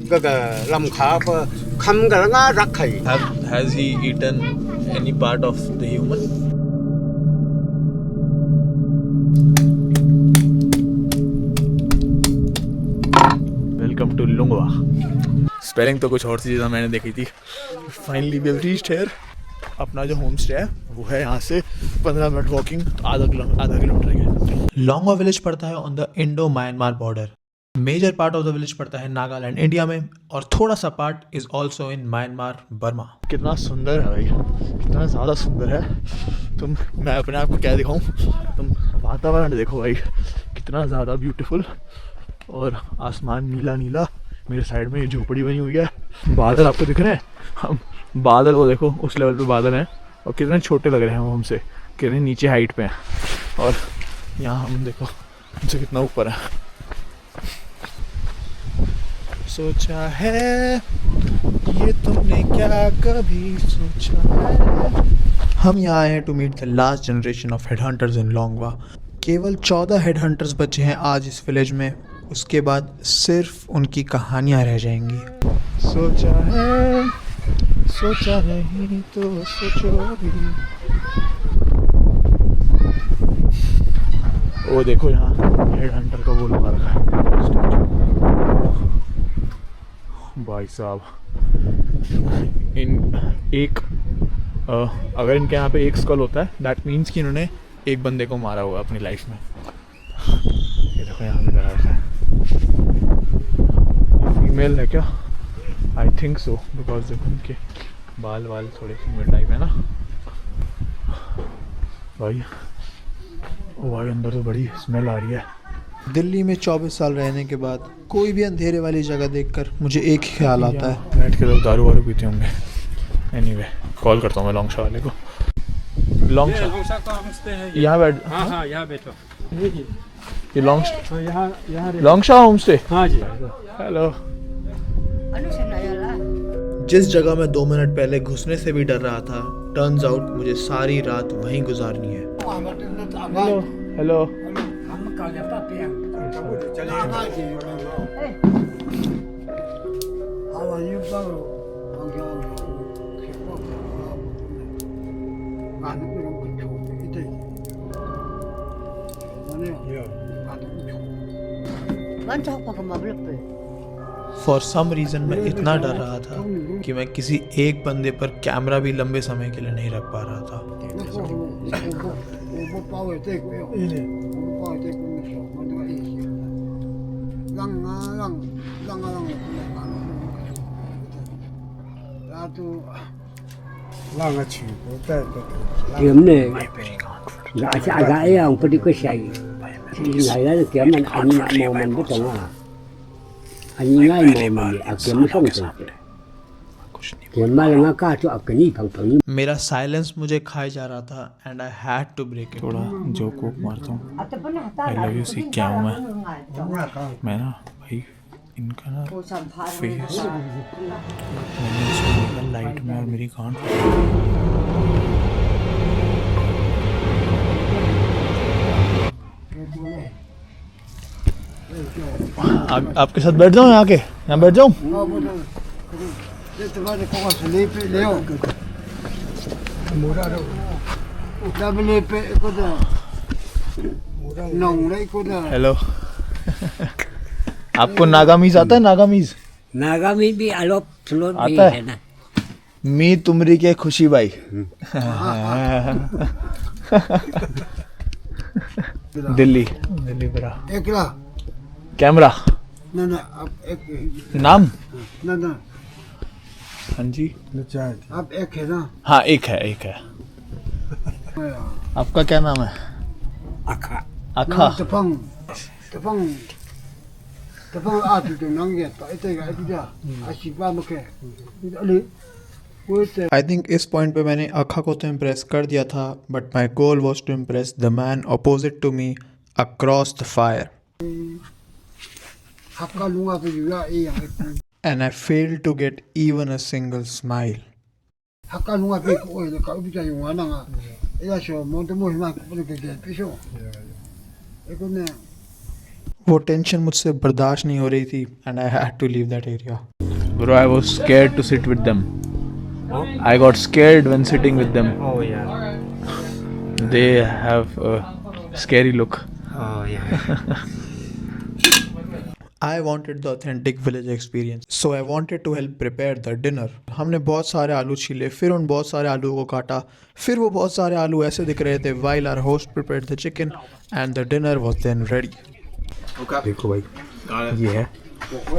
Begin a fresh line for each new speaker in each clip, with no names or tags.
그가 람카파 감가가 rakhay.
Has he eaten any part of the human? Welcome to Lungwa. Spelling तो कुछ और सी चीज़ मैंने देखी थी. Finally we have reached here. अपना जो होम स्टे है वो है यहाँ से 15 मिनट वॉकिंग, आधा किलोमीटर है. लोंगवा विलेज पड़ता है on the Indo Myanmar border. Major part of the village पड़ता है नागालैंड इंडिया में, और थोड़ा सा part is also in Myanmar Burma. कितना सुंदर है भाई, कितना ज़्यादा सुंदर है. मैं अपने आप को क्या दिखाऊं, तुम वातावरण देखो भाई, कितना ज़्यादा ब्यूटीफुल. और आसमान नीला नीला. मेरे साइड में ये झोपड़ी बनी हुई है. बादल आपको दिख रहे हैं, हम बादल वो देखो उस लेवल पे बादल हैं, और कितने छोटे लग रहे हैं वो हमसे, कितने नीचे हाइट पे हैं. और यहाँ हम देखो हमसे कितना ऊपर है. सोचा है ये तुमने क्या कभी सोचा है. हम यहाँ आए हैं to meet the last generation of head hunters in Longwa. केवल 14 हेड हंटर्स बचे हैं आज इस विलेज में. उसके बाद सिर्फ उनकी कहानियाँ रह जाएंगी. सोचा नहीं तो सोचो भी. वो देखो यहाँ हेड हंटर का वो लगा रखा है स्टैचू. भाई साहब, अगर इनके यहाँ पे एक स्कल होता है दैट मीन्स कि इन्होंने एक बंदे को मारा हुआ अपनी लाइफ में. ये देखो यहाँ पे लगा रखा है. फीमेल है क्या? आई थिंक सो, बिकॉज देखो उनके बाल थोड़े फीमेल टाइप है ना भाई. ओ भाई अंदर तो बड़ी स्मेल आ रही है. दिल्ली में 24 साल रहने के बाद कोई भी अंधेरे वाली जगह देखकर मुझे एक ही ख्याल आता है, बैठ के लोग दारू वारू पीते होंगे. एनीवे, कॉल करता हूँ मैं लॉन्ग शाह वाले को. लॉन्ग शाह यहाँ बैठ. हाँ यहाँ बैठो. ये लॉन्ग शाह होम स्टे. हाँ जी. हेलो. जिस जगह मैं 2 मिनट पहले घुसने से भी डर रहा था, टर्न्स आउट मुझे सारी रात वहीं गुजारनी है. हेलो. फॉर सम रीज़न मैं इतना डर रहा था कि मैं किसी एक बंदे पर कैमरा भी लंबे समय के लिए नहीं रख पा रहा था. मेरा साइलेंस मुझे खाए जा रहा था and I had to break it. थोड़ा जोक वोक मारता हूँ. आई लव यू सीख क्या हूँ मैं ना भाई. इनका ना फेस मैंने इसको देखा लाइट में और मेरी कान. आपके साथ बैठ जाऊँ यहाँ के, यहाँ बैठ जाऊँ. हेलो. आपको नागामीज आता है? नागामीज भी आता है ना. मी तुमरी के खुशी भाई. दिल्ली बड़ा कैमरा नाम. हाँ जी. आप एक है ना? हाँ एक है. आपका क्या नाम है? आखा. आई थिंक इस पॉइंट पे मैंने आखा को तो इम्प्रेस कर दिया था, but my goal was to impress the man opposite to me across the fire. And I failed to get even a single smile. वो टेंशन मुझसे बर्दाश्त नहीं हो रही थी and I had to leave that area. Bro, I was scared to sit with them.
Huh?
I got scared when sitting with them.
Oh yeah.
They have a scary look.
Oh yeah.
I wanted the authentic village experience, so I wanted to help prepare the dinner. हमने बहुत सारे आलू छीले, फिर उन बहुत सारे आलू को काटा, फिर वो बहुत सारे आलू ऐसे दिख रहे थे while our host prepared the chicken and the dinner was then ready. देखो भाई, ये है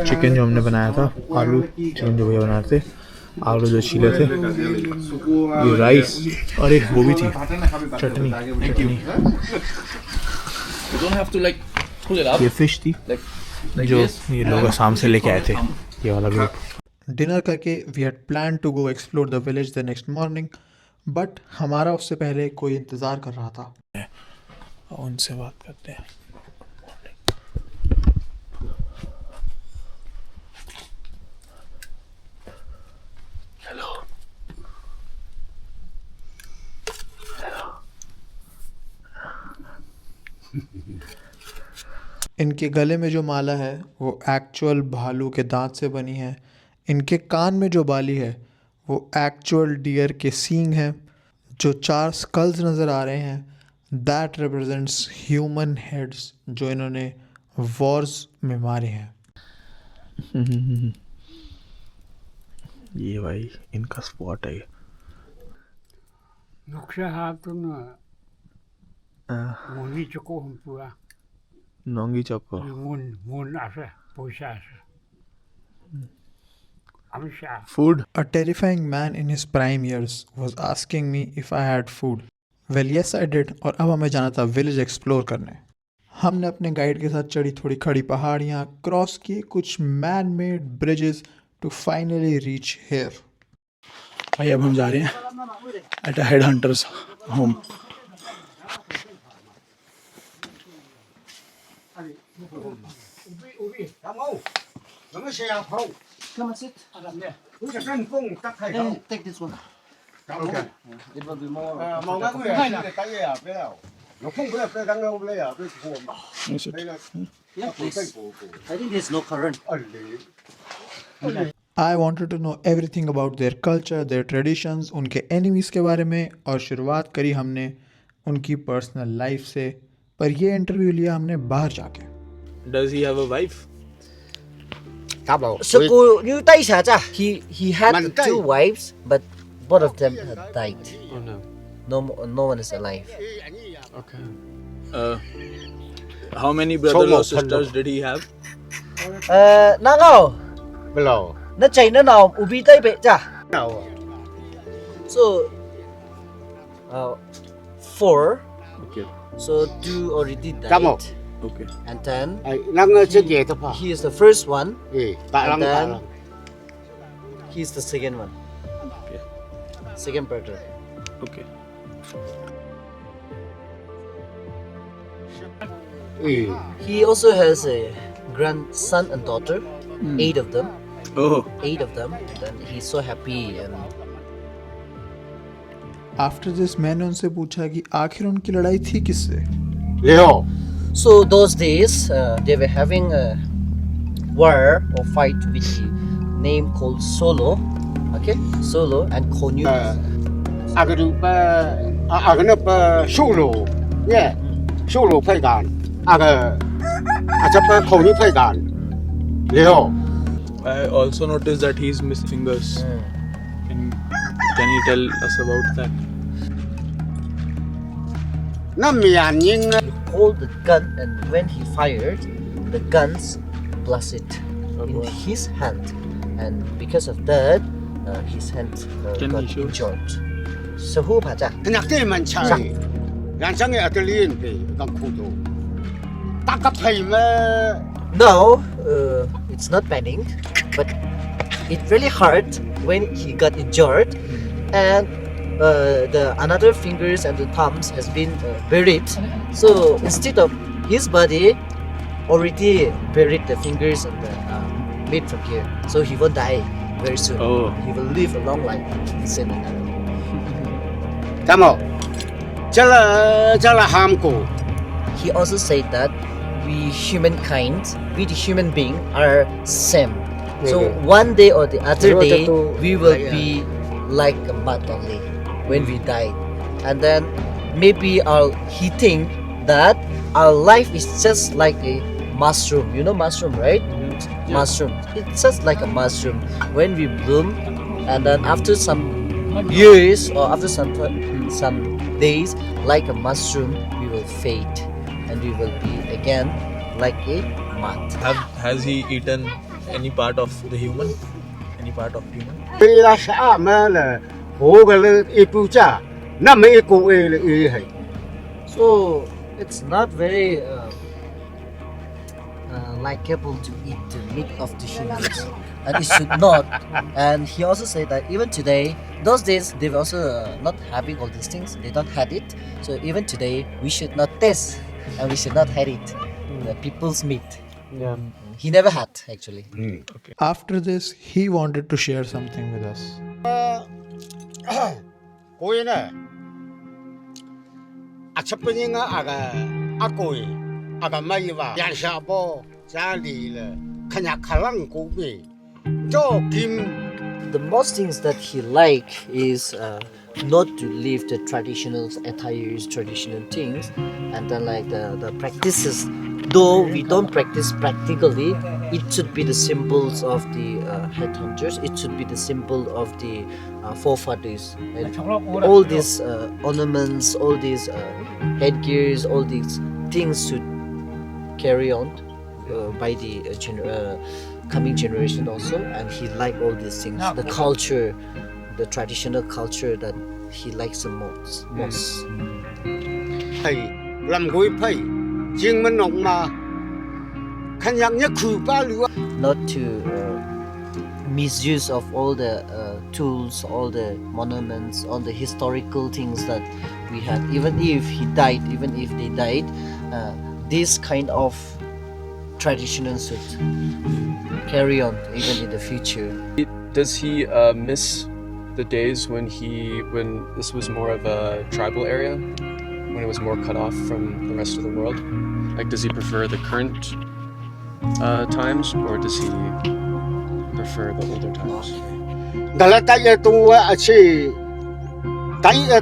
चिकन जो हमने बनाया था, आलू चिकन जो भैया बना रहे थे, आलू जो छीले थे, ये राइस और एक वो भी थी चटनी
You don't have to like pull it up.
ये फिश थी
Like
जो
this.
ये लोग आसाम से लेके आए थे, ये वाला ग्रुप. डिनर करके we had plan to go explore the village the next morning, but हमारा उससे पहले कोई इंतज़ार कर रहा था. उनसे बात करते हैं. हेलो. इनके गले में जो माला है वो एक्चुअल भालू के दांत से बनी है. इनके कान में जो बाली है वो एक्चुअल डियर के सींग है. जो 4 स्कल्स नज़र आ रहे हैं दैट रिप्रेजेंट्स ह्यूमन हेड्स जो इन्होंने वॉर्स में मारे हैं. ये भाई इनका स्पॉट है.
녹색하던 문이 조금 부아
नोंगी चौको.
문 앞에 보시아서 암샤
Food. A terrifying man in his prime years was asking me if I had food. Well, yes, I did. और अब हमें जाना था विलेज एक्सप्लोर करने. हमने अपने गाइड के साथ चढ़ी थोड़ी खड़ी पहाड़ियाँ, क्रॉस किए कुछ man made bridges to finally reach here. भाई अब हम जा रहे हैं at a head hunters home.
Come and sit.
Take this one.
Okay.
It will be more.
Mong cái người này cái gì à? Biết không? Nó không biết cái răng đâu lấy à? Biết không?
Yeah, please. I think there's no current.
I wanted to know everything about their culture, their traditions, उनके enemies के बारे में, और शुरुआत करी हमने उनकी personal life से. पर ये इंटरव्यू लिया हमने बाहर जाके. Does he have a wife?
So you he had
Man
2 wives, but both of them had died.
Oh no.
No one is alive.
Uh, how many brothers or sisters did he have?
Nangao,
Below.
nó chạy nó nào ubi tay bệ cha.
Nào.
So 4.
Okay.
So 2 already died.
Come on.
Okay.
And then
Năng chưa về thôi phải.
he is the first one.
Tại
And
lăng
then-
tại lăng.
He is the second one.
Okay.
Second brother.
Okay.
He also has a grandson and daughter. 8 of them.
Oh.
8 of them. And then he's so happy and
After this मैंने उनसे पूछा कि आखिर उनकी लड़ाई थी किससे.
Leo.
so those days they were having a war or fight with the name called Solo. Okay, Solo and Konyu.
cái đứa cái nó solo. Yeah. Solo phải gan. cái chấp không như phải gan. Leo. I also noticed that he's missing fingers. Can you tell us about that? Nó miền nhưng
Hold the gun, and when he fired, the guns blasted in his hand, and because of that, his hand got injured. So who pacha?
nhắc tới mình chạy. Rằng sang cái liên về cầm khu đồ. Ta cấp thầy mà.
No, it's not panic, but it really hurt when he got injured, and the another fingers and the thumbs has been buried. So instead of his body already buried the fingers and the meat from here, so he won't die very soon.
Oh.
He will live a long life. He said like that.
Cảm ơn. Chắc là ham cổ.
He also said that we humankind, we the human being are same. So
Okay.
one day or the other
Zero
day,
to
we will
like,
be like a mud only when we die, and then maybe he think that our life is just like a mushroom. You know mushroom, right? Mushroom. It's just like a mushroom. When we bloom, and then after some years or after some days, like a mushroom, we will fade, and we will be again like a mud.
Has he eaten any part of the human? Any part of human?
Vì là xã mà là hồ cái là ít bù cha, nằm mấy cô ấy là ý hay.
So it's not very likable to eat the meat of the humans, and it should not. And he also said that even today, those days they were also not having all these things. They don't had it. So even today, we should not taste, and we should not had it. The people's meat.
Yeah.
He never had actually.
After this, he wanted to share something with us.
Cô ấy nè, chấp nhận cô ấy, mấy và nhà xã bộ gia đình là khả năng khả năng của mình, cho kim.
The most things that he like is not to leave the traditional attires, traditional things, and then like the practices. Though we don't practice practically, it should be the symbols of the headhunters. It should be the symbol of the forefathers. And all these ornaments, all these headgears, all these things should carry on by the coming generation also. And he liked all these things, the culture, the traditional culture that he likes the most.
Thầy làm gối phải, riêng mình nông mà khả năng nhất khử ba lúa.
Not to misuse of all the tools, all the monuments, all the historical things that we had. Even if he died, even if they died, this kind of tradition should carry on even in the future.
Does he miss the days when this was more of a tribal area, when it was more cut off from the rest of the world? Like, does he prefer the current times, or does he prefer the older times?
Đó là tại tôi chỉ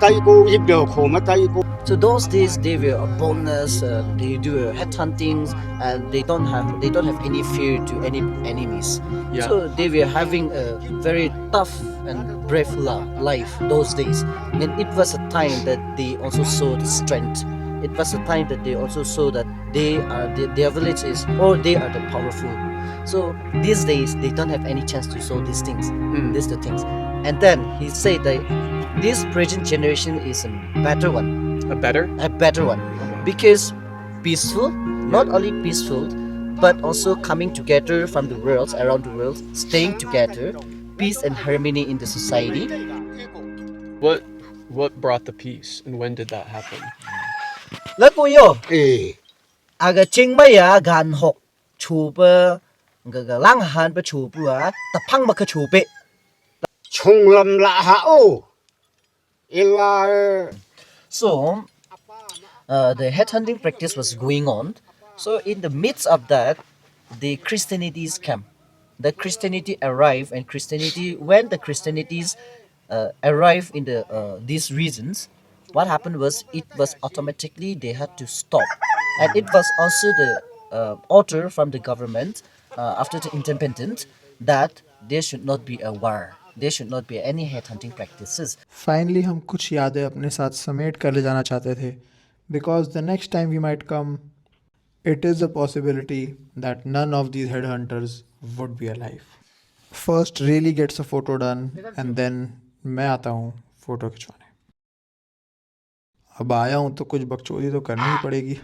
tại cô giúp được khổ mà tại cô.
So those days they were a bonus. They do head huntings, and they don't have any fear to any enemies.
Yeah.
So they were having a very tough and brave life those days, and it was a time that they also saw the strength. It was a time that they also saw that their village is, or they are the powerful. So these days they don't have any chance to show these things. These the things, and then he said that this present generation is a better one.
A better?
A better one, because peaceful, not only peaceful, but also coming together from the world, around the world, staying together, peace and harmony in the society.
What brought the peace, and when did that happen?
Let go yo.
Ê,
Aga ching mai ya gan hok chu ba ga lang han ba chu bu a ta phang ba ka chu be.
chung lâm lạ hạ ô. Là
So the headhunting practice was going on. So in the midst of that, the Christianities came. The Christianity arrived, and when the Christianities arrived in these regions, what happened was it was automatically they had to stop, and it was also the order from the government after the independence that there should not be a war. There should not be any headhunting practices.
Finally हम कुछ यादें अपने साथ समेट कर ले जाना चाहते थे, because the next time we might come, it is a possibility that none of these head hunters would be alive. First really gets a photo done, and then मैं आता हूँ फोटो खिंचवाने. अब आया हूँ तो कुछ बकचोदी तो करनी ही पड़ेगी.